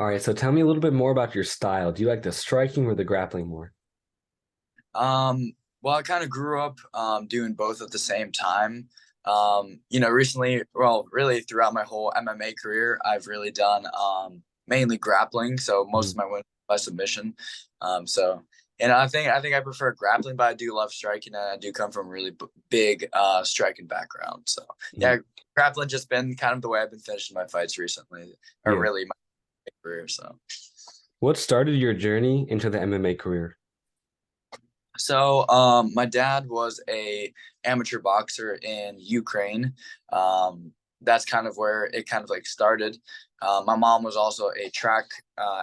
All right, so tell me a little bit more about your style. Do you like the striking or the grappling more? Well, I kind of grew up doing both at the same time. Recently, well, really throughout my whole MMA career, I've really done mainly grappling. So most Mhm. of my wins by submission. So and I think I prefer grappling, but I do love striking, and I do come from a really big striking background. So Mhm. yeah, grappling just been kind of the way I've been finishing my fights recently, or Yeah. really my career. So. What started your journey into the MMA career? My dad was a amateur boxer in Ukraine. That's kind of where it kind of like started. My mom was also a track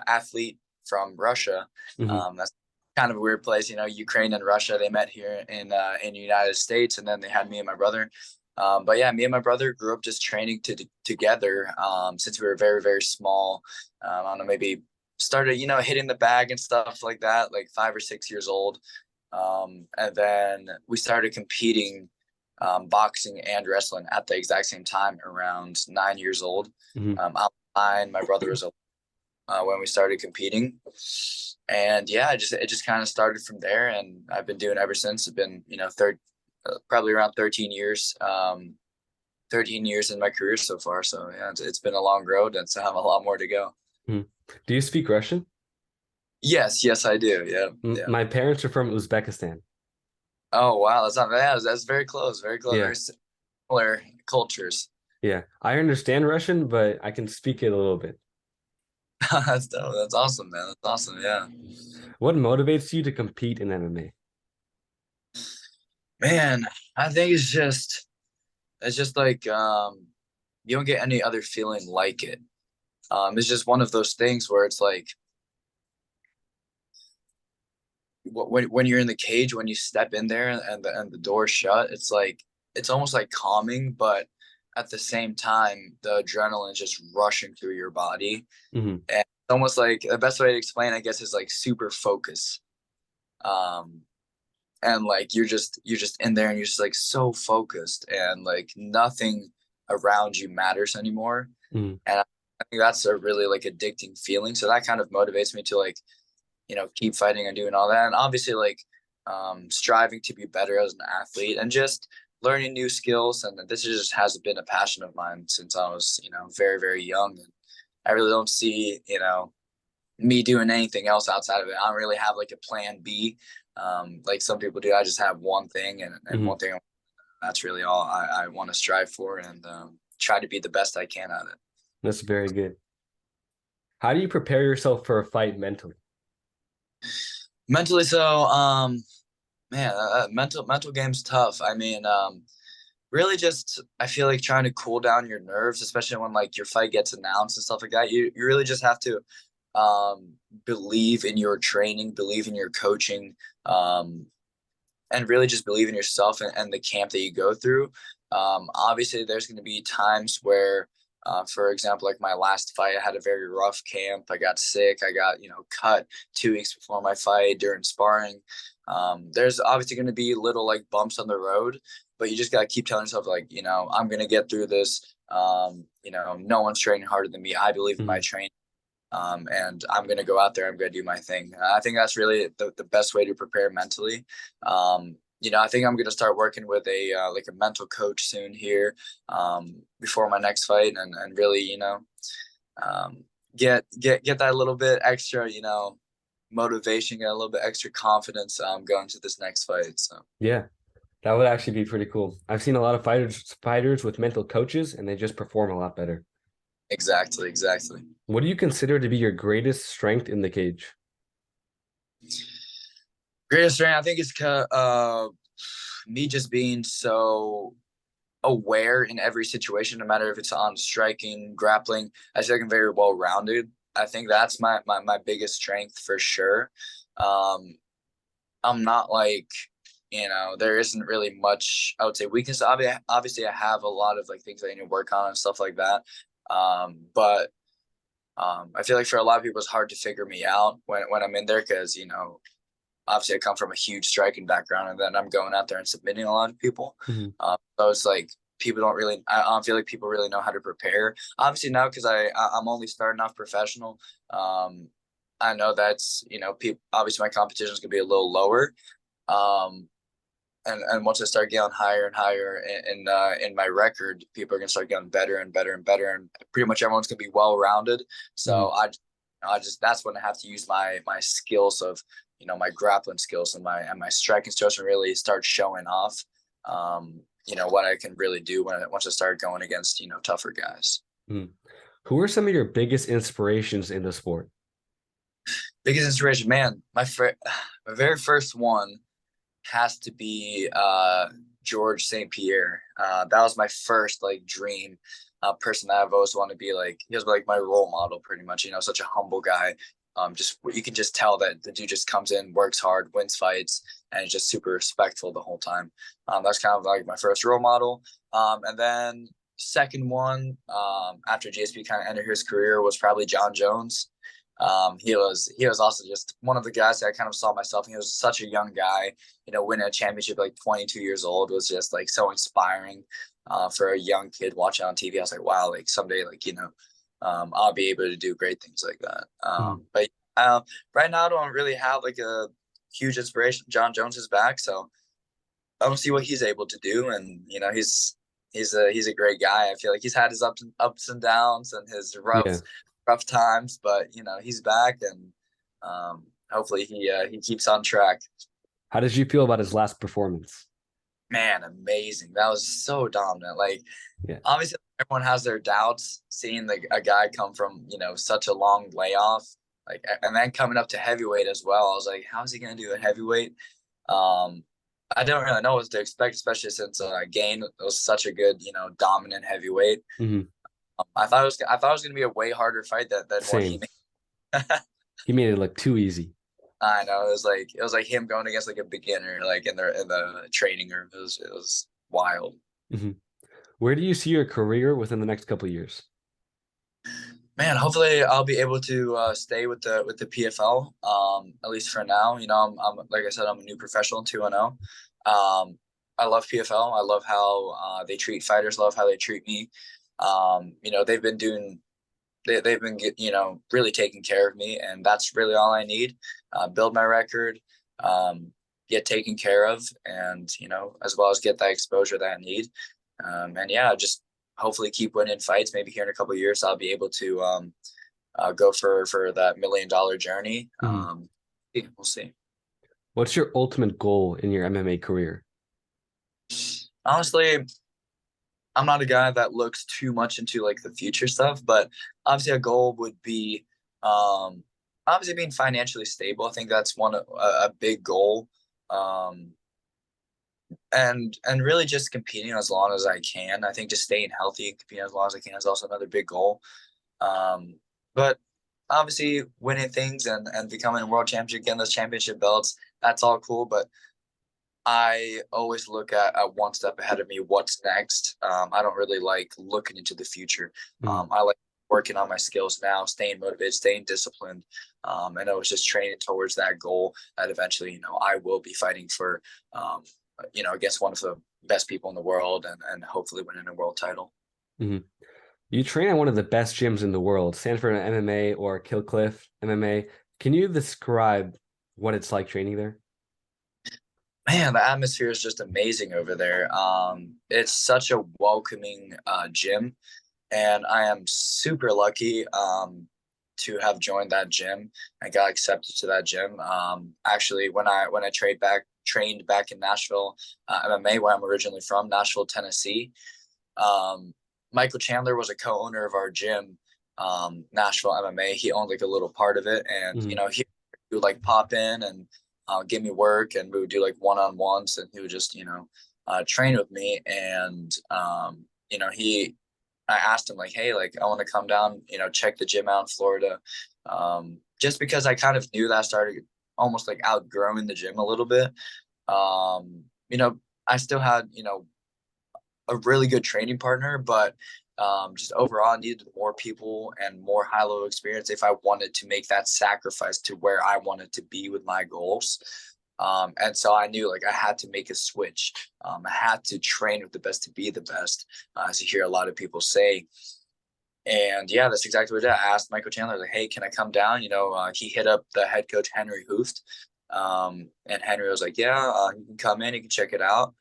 athlete from Russia. Hmm. That's kind of a weird place, Ukraine and Russia. They met here in the United States, and then they had me and my brother. But yeah, me and my brother grew up just training together since we were very, very small. I don't know, maybe started, hitting the bag and stuff like that, like 5 or 6 years old. And then we started competing boxing and wrestling at the exact same time around 9 years old. Hmm. I'm nine, my brother was when we started competing. And yeah, it just kind of started from there, and I've been doing it ever since. It's been, probably around 13 years. 13 years in my career so far. So yeah, it's been a long road, and so I have a lot more to go. Hmm. Do you speak Russian? Yes, yes, I do. Yeah, yeah. My parents are from Uzbekistan. Oh wow, that's not bad. That's very close, very close, Yeah, very similar cultures. yeah. I understand Russian, but I can speak it a little bit. That's dope. That's awesome, man. That's awesome. Yeah, What motivates you to compete in MMA? man. I think it's just like you don't get any other feeling like it. It's just one of those things where it's like when you're in the cage, when you step in there and the door's shut, it's like it's almost like calming, but at the same time, the adrenaline just rushing through your body, Hmm. and it's almost like the best way to explain, I guess, is like super focus. Um, and like you're just in there and you're just like so focused, and like nothing around you matters anymore. Hmm. And I think that's a really like addicting feeling, so that kind of motivates me to like keep fighting and doing all that, and obviously like striving to be better as an athlete and just learning new skills. And this just has been a passion of mine since I was very, very young, and I really don't see me doing anything else outside of it. I don't really have like a plan B, like some people do. I just have one thing, and Hmm. one thing, that's really all I want to strive for, and try to be the best I can at it. That's very good. How do you prepare yourself for a fight mentally? Mentally, so man, mental game's tough. I mean, really just I feel like trying to cool down your nerves, especially when like your fight gets announced and stuff like that. You really just have to um believe in your training, believe in your coaching, um and really just believe in yourself, and the camp that you go through. Obviously, there's going to be times where, for example, like my last fight, I had a very rough camp. I got sick. I got cut 2 weeks before my fight during sparring. There's obviously going to be little like bumps on the road, but you just got to keep telling yourself like I'm going to get through this. No one's training harder than me. I believe in my Hmm. training, and I'm going to go out there. I'm going to do my thing. I think that's really the best way to prepare mentally. I think I'm going to start working with a like a mental coach soon here, before my next fight, and really, um, get that little bit extra, motivation, get a little bit extra confidence going to this next fight. So Yeah, that would actually be pretty cool. I've seen a lot of fighters with mental coaches, and they just perform a lot better. exactly, exactly. What do you consider to be your greatest strength in the cage? Greatest strength, I think, is me just being so aware in every situation, no matter if it's on striking, grappling. I feel like I'm very well rounded. I think that's my biggest strength for sure. Um, I'm not like, there isn't really much, I would say, weakness. Obviously, I have a lot of like things I need to work on and stuff like that. But I feel like for a lot of people, it's hard to figure me out when I'm in there, because, obviously I come from a huge striking background, and then I'm going out there and submitting a lot of people. Hmm. So it's like people don't really, I don't feel like people really know how to prepare. Obviously now, because I'm only starting off professional. I know that's, people, obviously my competition is gonna be a little lower. Um, and once I start getting higher and higher in my record, people are gonna start getting better and better and better, and pretty much everyone's gonna be well rounded. So Mhm. I just that's when I have to use my skills of my grappling skills and my striking skills and really start showing off. What I can really do once I start going against tougher guys. Mhm. Who are some of your biggest inspirations in the sport? Biggest inspiration, man. My very first one has to be George St. Pierre. That was my first like dream person that I've always wanted to be like. He was like my role model, pretty much. Such a humble guy. Just you can just tell that the dude just comes in, works hard, wins fights, and is just super respectful the whole time. That's kind of like my first role model. And then second one, after GSP kind of ended his career, was probably John Jones. He was also just one of the guys that I kind of saw myself. He was such a young guy, winning a championship like 22 years old was just like so inspiring for a young kid watching on TV. I was like, wow, like someday, like I'll be able to do great things like that. Mhm. But right now, I don't really have like a huge inspiration. John Jones is back, so I don't see what he's able to do, and he's a great guy. I feel like he's had his ups and downs and his Yeah. rough times, but he's back, and hopefully he keeps on track. How did you feel about his last performance? Man, amazing! That was so dominant. Like Yeah. obviously everyone has their doubts seeing a guy come from such a long layoff, like and then coming up to heavyweight as well. I was like, how is he going to do a heavyweight? Um, I don't really know what to expect, especially since Gain was such a good, dominant heavyweight. Mhm. I thought it was going to be a way harder fight than what he Same. made. He made it look too easy. I know it was like him going against like a beginner, like in the training room. It was wild. Mhm. Where do you see your career within the next couple of years? Man, hopefully I'll be able to stay with the PFL. At least for now. I'm like I said, I'm a new professional in 2-0. I love PFL. I love how they treat fighters. Love how they treat me. They've been doing. They've been really taking care of me, and that's really all I need. Build my record, get taken care of, and as well as get that exposure that I need. And yeah, just hopefully keep winning fights. Maybe here in a couple of years, I'll be able to go for that $1 million journey. Mhm. We'll see. What's your ultimate goal in your MMA career? Honestly, I'm not a guy that looks too much into like the future stuff, but obviously a goal would be um, obviously being financially stable. I think that's a big goal. Um, and really just competing as long as I can. I think just staying healthy and competing as long as I can is also another big goal. Um, but obviously winning things and becoming a world championship, getting those championship belts, that's all cool. But I always look at one step ahead of me. What's next? I don't really like looking into the future. Mhm. I like working on my skills now, staying motivated, staying disciplined, and I was just training towards that goal. That eventually, I will be fighting for, against one of the best people in the world, and hopefully winning a world title. Mhm. You train at one of the best gyms in the world, Sanford MMA or Killcliff MMA. Can you describe what it's like training there? Man, the atmosphere is just amazing over there. It's such a welcoming gym, and I am super lucky to have joined that gym and got accepted to that gym. Actually, when I trained back in Nashville, MMA, where I'm originally from, Nashville, Tennessee. Um, Michael Chandler was a co-owner of our gym, Nashville MMA. He owned like a little part of it, and Mhm. he would like pop in and give me work, and we would do like one-on-ones, and he would just train with me, and he I asked him like, hey, like I want to come down, check the gym out in Florida. Just because I kind of knew that I started almost like outgrowing the gym a little bit. Um, you know, I still had, a really good training partner, but just overall, I needed more people and more high level experience if I wanted to make that sacrifice to where I wanted to be with my goals. And so I knew like I had to make a switch. I had to train with the best to be the best, as you hear a lot of people say. And yeah, that's exactly what I did. I asked Michael Chandler, like, hey, can I come down? He hit up the head coach, Henry Hooft. And Henry was like, yeah, you can come in, you can check it out.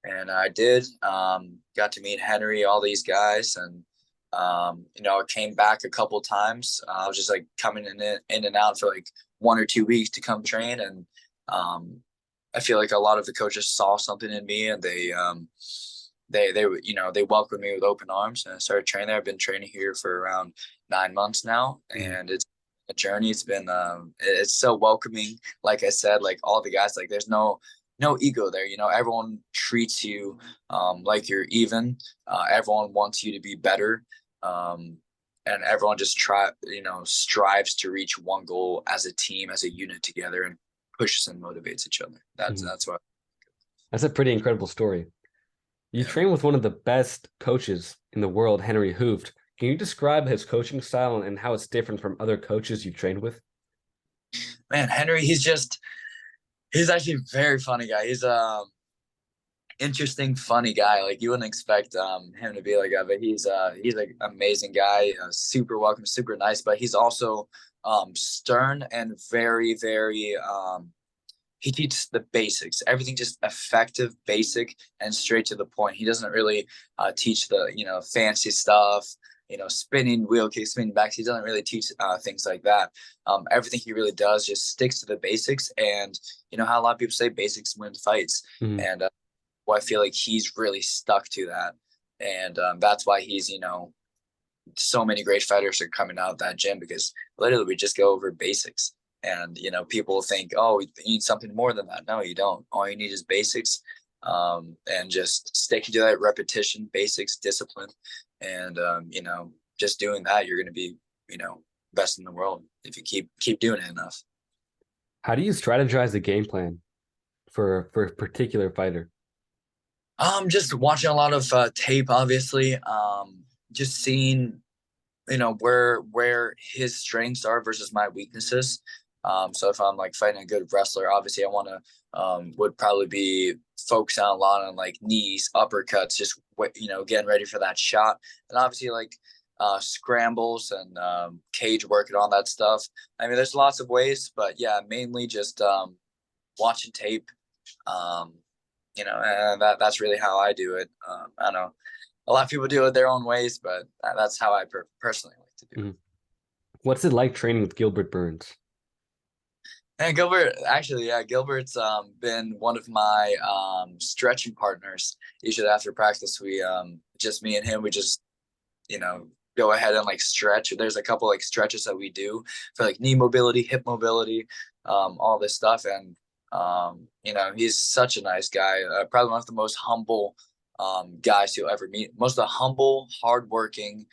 And I did. Got to meet Henry, all these guys. And, I came back a couple times. I was just like coming in and out for like 1 or 2 weeks to come train. And I feel like a lot of the coaches saw something in me, and they welcomed me with open arms, and I started training there. I've been training here for around 9 months now, Mm. and it's a journey. It's so welcoming. Like I said, like all the guys, like there's no ego there. Everyone treats you like you're even. Everyone wants you to be better. Um, and everyone just strives to reach one goal as a team, as a unit together, and pushes and motivates each other. That's Mhm. that's what. That's a pretty incredible story. You Yeah. train with one of the best coaches in the world, Henry Hooft. Can you describe his coaching style and how it's different from other coaches you've trained with? Man, Henry, he's actually a very funny guy. He's interesting, funny guy. Like you wouldn't expect him to be like that, but he's like amazing guy, super welcome, super nice. But he's also stern and very, very he teaches the basics, everything just effective, basic, and straight to the point. He doesn't really teach the fancy stuff, spinning wheel kicks, spinning backs. He doesn't really teach things like that. Everything he really does just sticks to the basics, and how a lot of people say basics win fights, Mhm. and well, I feel like he's really stuck to that, and that's why he's so many great fighters are coming out of that gym, because literally we just go over basics. And people think, oh, you need something more than that. No, you don't. All you need is basics, and just sticking to that repetition, basics, discipline, and just doing that, you're going to be best in the world if you keep doing it enough. How do you strategize the game plan for a particular fighter? Just watching a lot of tape, obviously. Just seeing where his strengths are versus my weaknesses. So if I'm like fighting a good wrestler, obviously I want to would probably be focusing a lot on like knees, uppercuts, just getting ready for that shot, and obviously like scrambles and cage work and all that stuff. I mean, there's lots of ways, but yeah, mainly just watching tape. Um, and that's really how I do it. I don't know, a lot of people do it their own ways, but that's how I personally like to do it. Mhm. What's it like training with Gilbert Burns? And Gilbert, actually, yeah, Gilbert's been one of my stretching partners. Usually after practice, we just me and him, we just you know go ahead and like stretch. There's a couple like stretches that we do for like knee mobility, hip mobility, all this stuff. And he's such a nice guy. Probably one of the most humble guys you'll ever meet. Most of the humble, hardworking,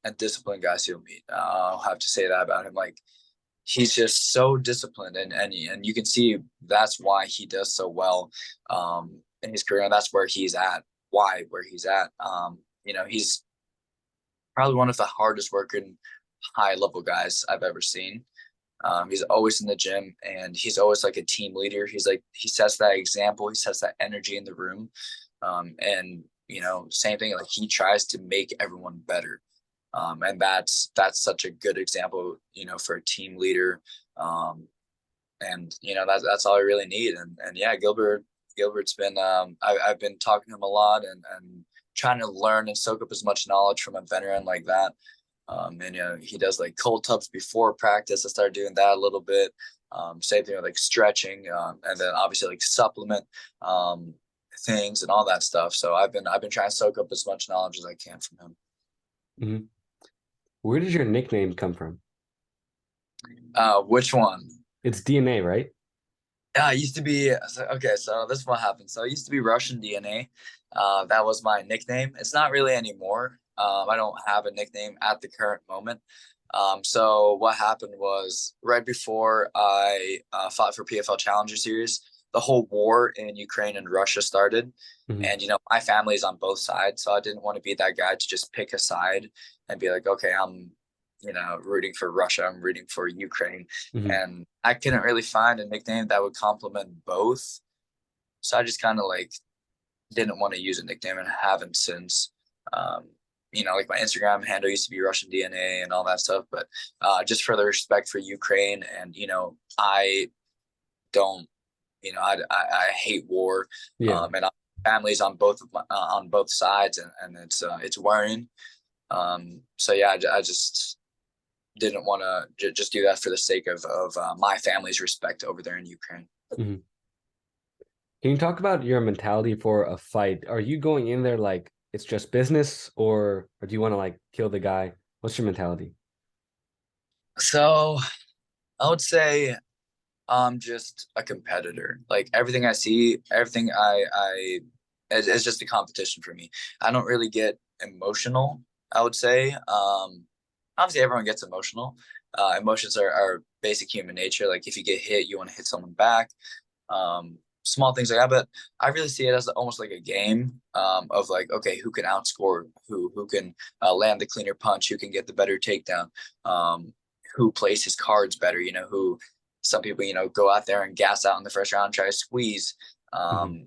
and disciplined guys you'll meet. I'll have to say that about him. Like he's just so disciplined, and you can see that's why he does so well in his career, and that's where he's at. Where he's at. He's probably one of the hardest working high level guys I've ever seen. He's always in the gym, and he's always like a team leader. He sets that example. He sets that energy in the room. And same thing. Like he tries to make everyone better. And that's such a good example, for a team leader. And that's all I really need. And yeah, Gilbert's been I've been talking to him a lot, and trying to learn and soak up as much knowledge from a veteran like that. And he does like cold tubs before practice. I started doing that a little bit. Same thing with like stretching, and then obviously like supplement things and all that stuff. So I've been trying to soak up as much knowledge as I can from him. Mhm. Where did your nickname come from? Which one? It's DNA, right? I used to be okay. So this is what happened. So I used to be Russian DNA. That was my nickname. It's not really anymore. I don't have a nickname at the current moment. So what happened was right before I fought for PFL Challenger Series, the whole war in Ukraine and Russia started, Mhm. and my family is on both sides, so I didn't want to be that guy to just pick a side and be like, okay, rooting for Russia, I'm rooting for Ukraine, Hmm. and I couldn't really find a nickname that would complement both. So I just kind of like didn't want to use a nickname and haven't since. Um, like my Instagram handle used to be Russian DNA and all that stuff, but just for the respect for Ukraine, and I don't, I hate war, Yeah. and families on both sides, and it's worrying. So yeah, I just didn't want to just do that for the sake of my family's respect over there in Ukraine. Hmm. Can you talk about your mentality for a fight? Are you going in there like it's just business, or do you want to like kill the guy? What's your mentality? So I would say I'm just a competitor. Like everything I see, everything I is just a competition for me. I don't really get emotional, I would say. Obviously everyone gets emotional. Emotions are basic human nature. Like if you get hit, you want to hit someone back. Small things like that, but I really see it as almost like a game of like, okay, who can outscore who can land the cleaner punch, who can get the better takedown, who plays his cards better, who some people, go out there and gas out in the first round, try to squeeze, Hmm.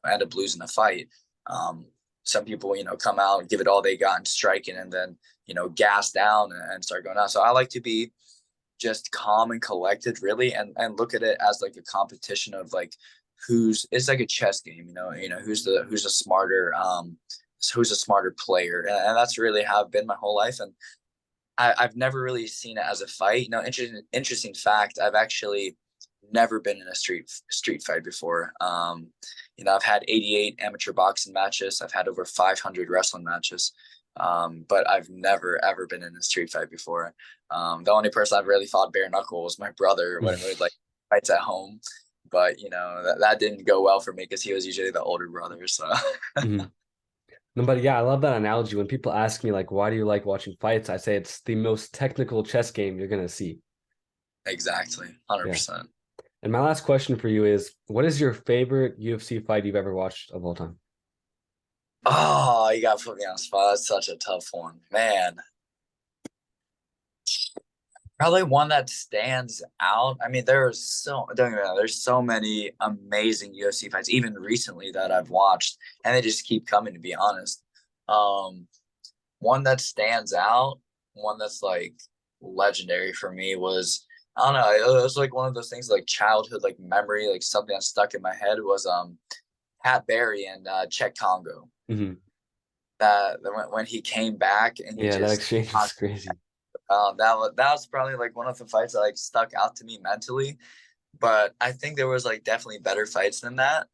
end up losing the fight. Um, some people, come out, give it all they got and striking, and then, gas down and start going out. So I like to be just calm and collected, really, and look at it as like a competition of like it's like a chess game, who's a smarter player, and that's really how I've been my whole life. And I've never really seen it as a fight. Interesting fact. I've actually never been in a street fight before. I've had 88 amateur boxing matches. I've had over 500 wrestling matches. But I've never ever been in a street fight before. The only person I've really fought bare knuckle was my brother when we would like fights at home. But that didn't go well for me because he was usually the older brother. So Hmm. No, but yeah, I love that analogy. When people ask me like, why do you like watching fights? I say it's the most technical chess game you're gonna see. exactly, 100%. Yeah. percent And my last question for you is, what is your favorite UFC fight you've ever watched of all time? Oh, you got to put me on the spot. That's such a tough one, man. Probably one that stands out. I mean, don't get me wrong, there's so many amazing UFC fights, even recently that I've watched, and they just keep coming, to be honest. Um, One that stands out, one that's like legendary for me was, I don't know, it was like one of those things like childhood like memory, like something that stuck in my head was Pat Barry and Czech Congo. Hmm. That when he came back and he Yeah, that just exchange was crazy. that was probably like one of the fights that like stuck out to me mentally. But I think there was like definitely better fights than that.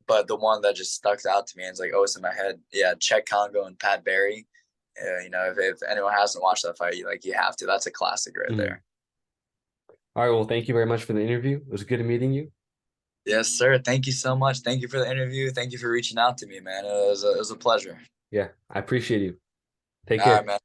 But the one that just stuck out to me and it's like, oh, it's in my head. Yeah, Czech Congo and Pat Barry. If anyone hasn't watched that fight, you have to. That's a classic right Mhm. there. All right, well, thank you very much for the interview. It was good meeting you. Yes, sir. Thank you so much. Thank you for the interview. Thank you for reaching out to me, man. It was a pleasure. Yeah, I appreciate you. Take All right, care. man.